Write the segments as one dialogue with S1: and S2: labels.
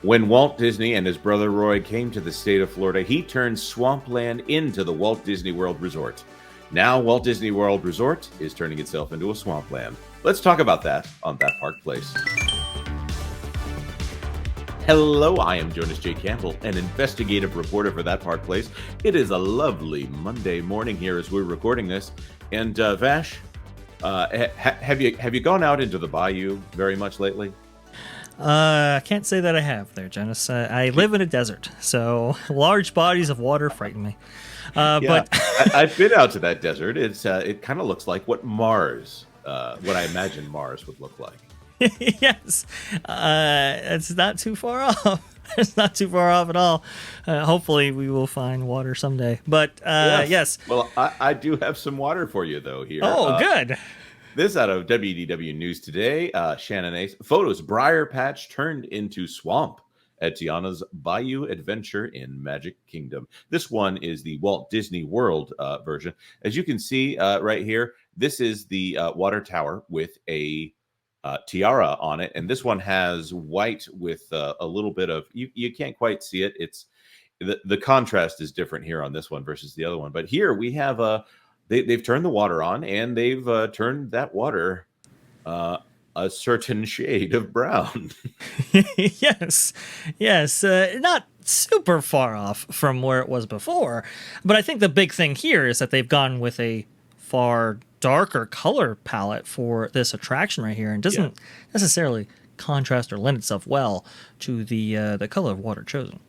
S1: When Walt Disney and his brother Roy came to the state of Florida, he turned swampland into the Walt Disney World Resort. Now, Walt Disney World Resort is turning itself into a swampland. Let's talk about that on That Park Place. Hello, I am Jonas J. Campbell, an investigative reporter for That Park Place. It is a lovely Monday morning here as we're recording this. And Vash, have you gone out into the Bayou very much lately?
S2: I can't say that I have there, Jonas. I live in a desert, so large bodies of water frighten me. But
S1: I've been out to that desert. It kind of looks like what I imagine Mars would look like.
S2: yes, it's not too far off. It's not too far off at all. Hopefully, we will find water someday. But yes.
S1: Well, I do have some water for you though here.
S2: Oh, good.
S1: This out of WDW News Today. Shannon Ace. Photos, briar patch turned into swamp at Tiana's Bayou Adventure in Magic Kingdom. This one is the Walt Disney World version. As you can see right here, this is the water tower with a tiara on it. And this one has white with a little bit of, you can't quite see it. It's the contrast is different here on this one versus the other one. But here we have they've turned the water on, and they've turned that water a certain shade of brown.
S2: yes. Not super far off from where it was before. But I think the big thing here is that they've gone with a far darker color palette for this attraction right here, and doesn't necessarily contrast or lend itself well to the color of water chosen.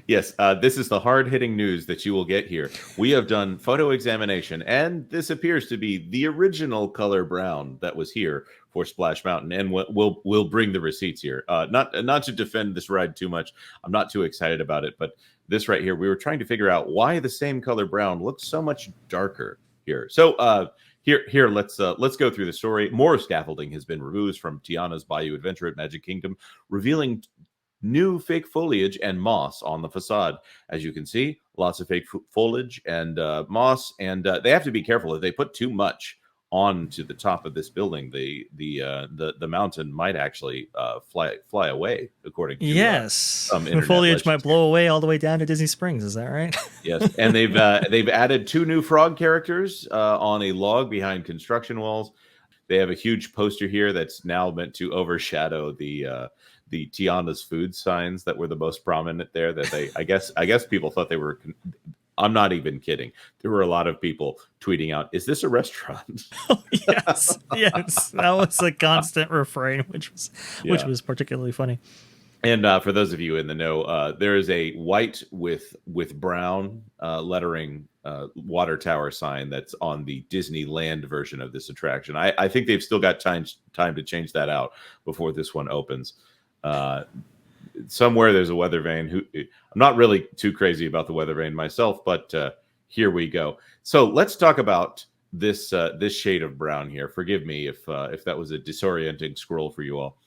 S1: Yes, this is the hard-hitting news that you will get here. We have done photo examination, and this appears to be the original color brown that was here for Splash Mountain, and we'll bring the receipts here. Not to defend this ride too much. I'm not too excited about it, but this right here, we were trying to figure out why the same color brown looks so much darker here. So here, let's go through the story. More scaffolding has been removed from Tiana's Bayou Adventure at Magic Kingdom, revealing new fake foliage and moss on the facade. As you can see, lots of fake foliage and moss, and they have to be careful. If they put too much onto the top of this building, the mountain might actually fly away, according to some
S2: the foliage might blow away all the way down to Disney Springs. Is that right?
S1: Yes, and they've added 2 new frog characters on a log behind construction walls. They have a huge poster here that's now meant to overshadow the Tiana's food signs that were the most prominent there. That I guess people thought they were. I'm not even kidding. There were a lot of people tweeting out, "Is this a restaurant?"
S2: Oh, yes, that was a constant refrain, which was particularly funny.
S1: And for those of you in the know, there is a white with brown lettering water tower sign that's on the Disneyland version of this attraction. I think they've still got time to change that out before this one opens. Somewhere there's a weather vane. I'm not really too crazy about the weather vane myself, but here we go. So let's talk about this shade of brown here. Forgive me if that was a disorienting scroll for you all.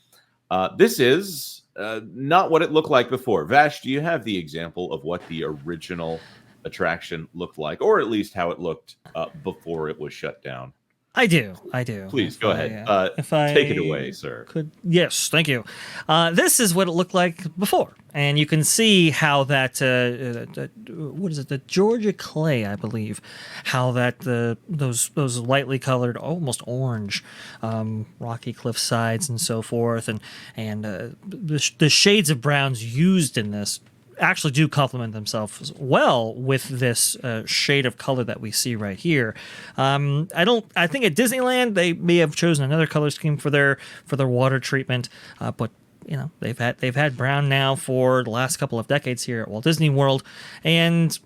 S1: This is not what it looked like before. Vash, do you have the example of what the original attraction looked like, or at least how it looked before it was shut down?
S2: I do.
S1: Please go ahead. Take it away, sir.
S2: Yes, thank you. This is what it looked like before, and you can see how that what is it? The Georgia clay, I believe. How that those lightly colored, almost orange, rocky cliff sides and so forth, and the shades of browns used in this actually do complement themselves well with this shade of color that we see right here. I think at Disneyland they may have chosen another color scheme for their water treatment, but they've had brown now for the last couple of decades here at Walt Disney World, and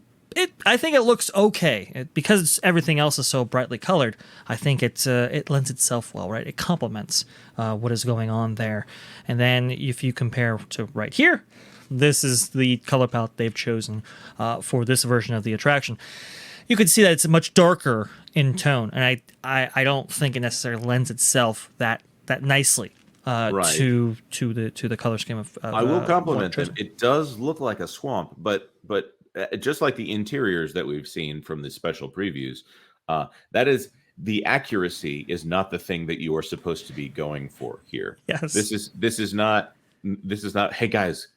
S2: I think it looks okay because everything else is so brightly colored. I think it lends itself well, right? It complements what is going on there, and then if you compare to right here. This is the color palette they've chosen for this version of the attraction. You can see that it's much darker in tone, and I don't think it necessarily lends itself that nicely to the color scheme of.
S1: I will compliment them. It does look like a swamp, but just like the interiors that we've seen from the special previews, that is. The accuracy is not the thing that you are supposed to be going for here.
S2: Yes,
S1: this is not. Hey guys,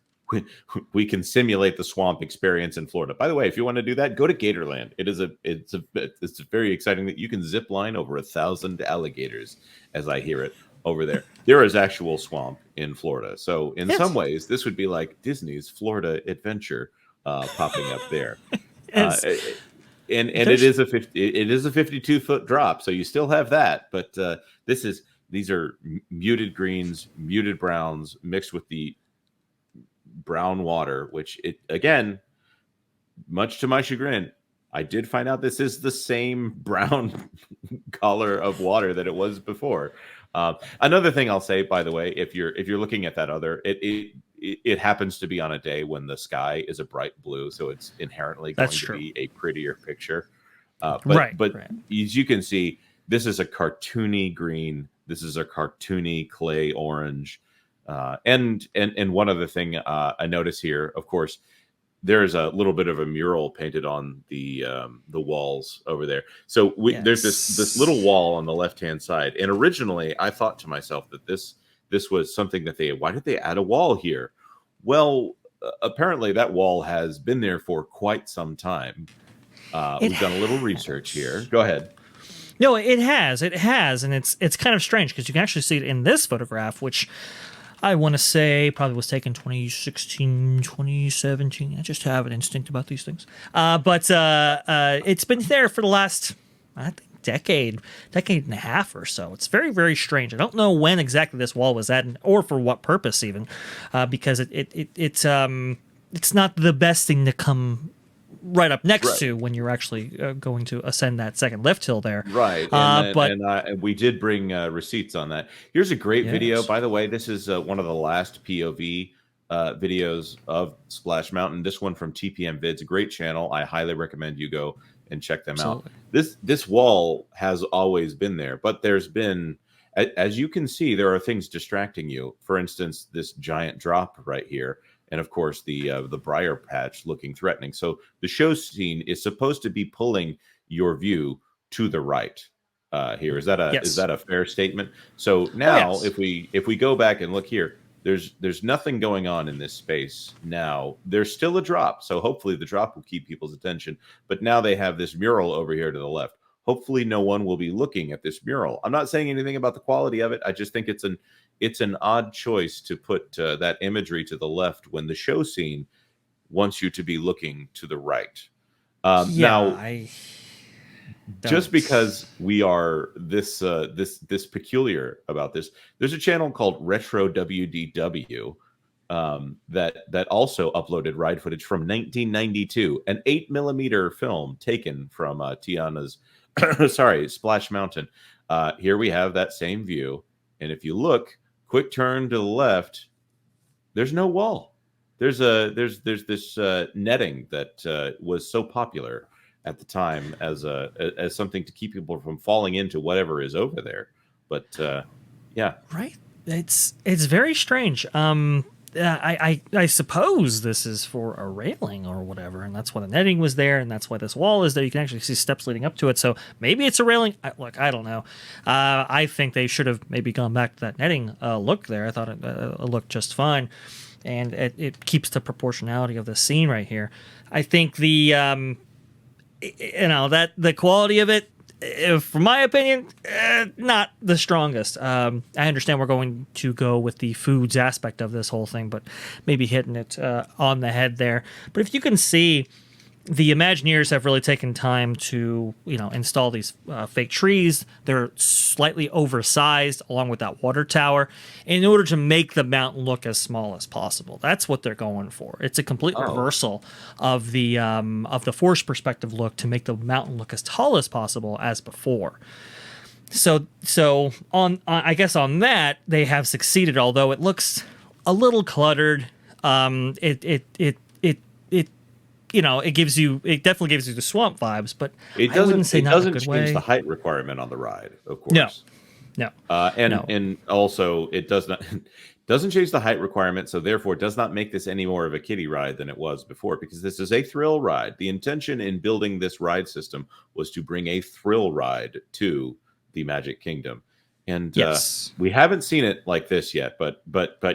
S1: we can simulate the swamp experience in Florida. By the way, if you want to do that, go to Gatorland. It's very exciting that you can zip line over 1,000 alligators, as I hear it over there. There is actual swamp in Florida, so in some
S2: Yes.
S1: ways, this would be like Disney's Florida Adventure popping up there. Uh,
S2: Yes.
S1: and
S2: There's
S1: it is a 52-foot drop, so you still have that. But these are muted greens, muted browns mixed with the brown water, which it again, much to my chagrin, I did find out this is the same brown color of water that it was before. Another thing I'll say, by the way, if you're looking at that other, it happens to be on a day when the sky is a bright blue, so it's inherently going
S2: That's
S1: to
S2: true.
S1: be a prettier picture.
S2: Right.
S1: But as you can see, this is a cartoony green. This is a cartoony clay orange. And one other thing I notice here, of course, there's a little bit of a mural painted on the walls over there. So there's this little wall on the left hand side. And originally, I thought to myself that this was something that why did they add a wall here? Well, apparently that wall has been there for quite some time. We've done a little research here. Go ahead.
S2: No, it has, and it's kind of strange because you can actually see it in this photograph, which I want to say probably was taken 2016, 2017. I just have an instinct about these things. But it's been there for the last, I think, decade and a half or so. It's very, very strange. I don't know when exactly this wall was at, or for what purpose even, because it's not the best thing to come right up next to when you're actually going to ascend that second lift hill there.
S1: Right. And we did bring receipts on that. Here's a great video. By the way, this is one of the last POV videos of Splash Mountain. This one from TPM Vids, a great channel. I highly recommend you go and check them out. This wall has always been there, but there's been, as you can see, there are things distracting you. For instance, this giant drop right here. And of course, the bre'r patch looking threatening. So the show scene is supposed to be pulling your view to the right. Here is that a fair statement? So now, if we go back and look here, there's nothing going on in this space now. There's still a drop, so hopefully the drop will keep people's attention. But now they have this mural over here to the left. Hopefully, no one will be looking at this mural. I'm not saying anything about the quality of it. I just think it's an odd choice to put that imagery to the left when the show scene wants you to be looking to the right. Just because we are this peculiar about this, there's a channel called Retro WDW that also uploaded ride footage from 1992, an 8mm film taken from Tiana's Splash Mountain. Here we have that same view, and if you look, quick turn to the left, there's no wall. There's this netting that was so popular at the time as something to keep people from falling into whatever is over there. But yeah,
S2: right. It's very strange. I suppose this is for a railing or whatever, and that's why the netting was there, and that's why this wall is there. You can actually see steps leading up to it, so maybe it's a railing. I don't know. I think they should have maybe gone back to that netting look there. I thought it looked just fine, and it keeps the proportionality of the scene right here. I think the quality of it, from my opinion, not the strongest. I understand we're going to go with the foods aspect of this whole thing, but maybe hitting it on the head there. But if you can see, the Imagineers have really taken time to, install these fake trees. They're slightly oversized along with that water tower in order to make the mountain look as small as possible. That's what they're going for. It's a complete reversal of the force perspective look to make the mountain look as tall as possible as before. So I guess on that they have succeeded, although it looks a little cluttered. It definitely gives you the swamp vibes, but
S1: it doesn't change the height requirement on the ride, of course.
S2: No.
S1: And also it doesn't change the height requirement, so therefore it does not make this any more of a kiddie ride than it was before, because this is a thrill ride. The intention in building this ride system was to bring a thrill ride to the Magic Kingdom. And
S2: Yes.
S1: we haven't seen it like this yet, but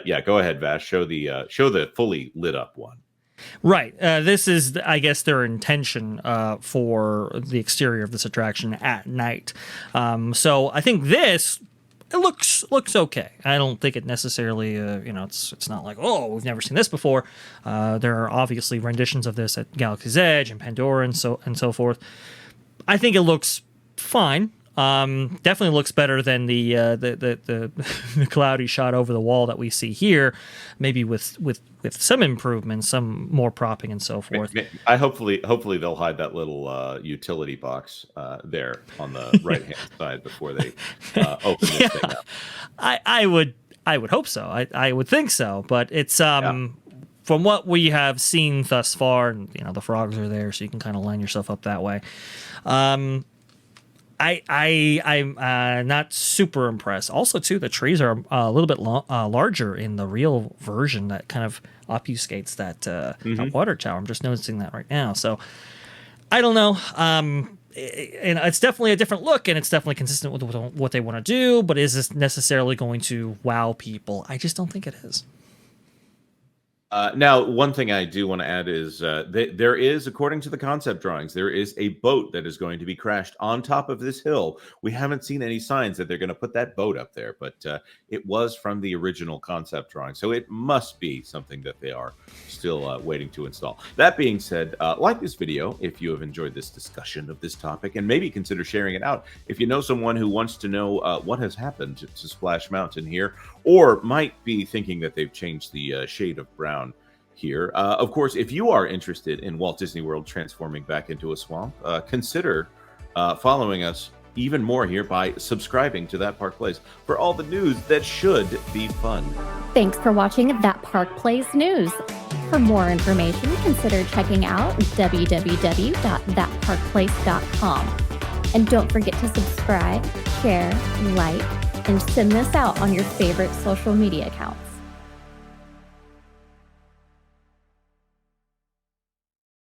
S1: yeah, go ahead, Vash. Show the fully lit up one.
S2: Right. This is, I guess, their intention for the exterior of this attraction at night. So I think this it looks okay. I don't think it necessarily, it's not like, oh, we've never seen this before. There are obviously renditions of this at Galaxy's Edge and Pandora and so forth. I think it looks fine. Definitely looks better than the cloudy shot over the wall that we see here, maybe with some improvements, some more propping and so forth.
S1: I hopefully they'll hide that little utility box there on the right hand side before they open this thing up.
S2: I would hope so. I would think so, but it's from what we have seen thus far, and the frogs are there, so you can kind of line yourself up that way. I'm not super impressed. Also, too, the trees are a little bit larger in the real version. That kind of obfuscates that water tower. I'm just noticing that right now. So I don't know. And it's definitely a different look, and it's definitely consistent with what they want to do. But is this necessarily going to wow people? I just don't think it is.
S1: Now, one thing I do want to add is there is, according to the concept drawings, there is a boat that is going to be crashed on top of this hill. We haven't seen any signs that they're going to put that boat up there, but it was from the original concept drawing, so it must be something that they are still waiting to install. That being said, like this video if you have enjoyed this discussion of this topic, and maybe consider sharing it out if you know someone who wants to know what has happened to Splash Mountain here, or might be thinking that they've changed the shade of brown here. Of course, if you are interested in Walt Disney World transforming back into a swamp, consider following us even more here by subscribing to That Park Plays for all the news that should be fun.
S3: Thanks for watching That Park Plays News. For more information, consider checking out www.thatparkplace.com. And don't forget to subscribe, share, like, and send this out on your favorite social media accounts.